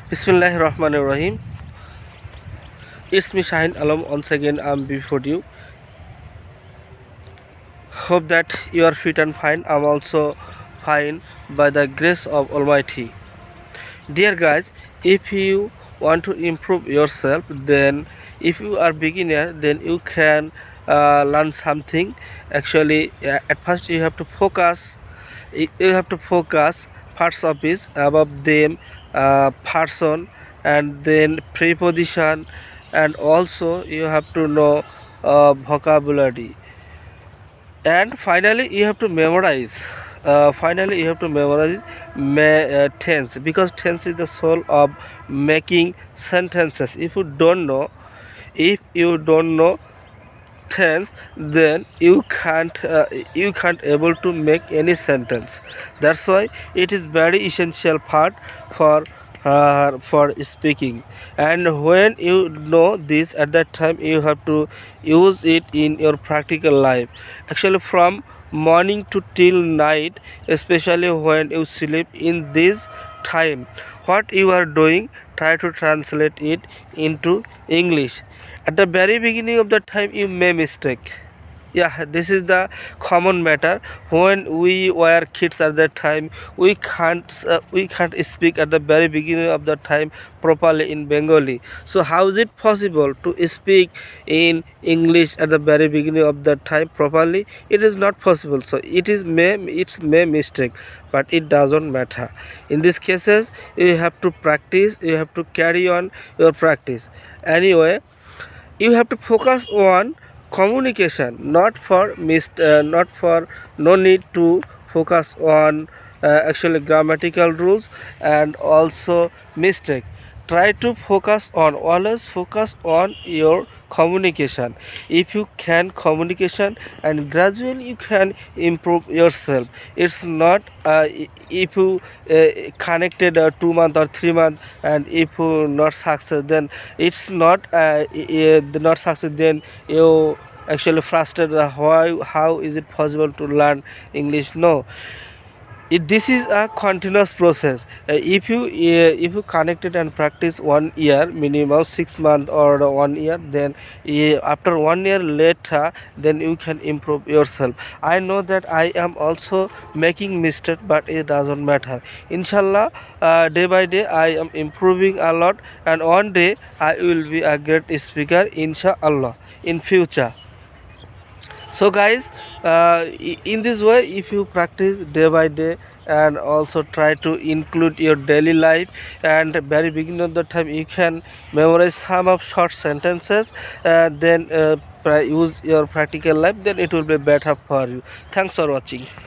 Bismillahir Rahmanir Rahim. It's me Shahin Alam. Once again, I'm before you. Hope that you are fit and fine. I'm also fine by the grace of Almighty. Dear guys, if you want to improve yourself, then if you are beginner, then you can learn something. Actually, at first you have to focus. You have to focus parts of it above them, person, and then preposition, and also you have to know vocabulary, and finally you have to memorize. Finally you have to memorize tense, because tense is the soul of making sentences. If you don't know tense, then you can't able to make any sentence. That's why it is very essential part for speaking. And when you know this, at that time you have to use it in your practical life. Actually, from morning to till night, especially when you sleep, in this time what you are doing, try to translate it into English. At the very beginning of the time you may mistake. Yeah, this is the common matter. When we were kids at that time, we can't speak at the very beginning of the time properly in Bengali. So how is it possible to speak in English at the very beginning of the time properly? It is not possible. So it's may mistake, but it doesn't matter. In these cases you have to practice, you have to carry on your practice. Anyway, you have to focus on communication, not for no need to focus on actually grammatical rules and also mistake. Try to focus on, always focus on your communication. If you can communication, and gradually you can improve yourself. It's not if you connected 2 month or 3 month, and if you not success, then it's not success, then you actually frustrated. How is it possible to learn English? No, this is a continuous process. If you connected and practice 1 year, minimum 6 months or 1 year, then after 1 year later, then you can improve yourself. I know that I am also making mistake, but it doesn't matter. Inshallah, day by day I am improving a lot, and one day I will be a great speaker, inshallah, in future. So guys, in this way, if you practice day by day and also try to include your daily life, and very beginning of the time you can memorize some of short sentences, then use your practical life, then it will be better for you. Thanks for watching.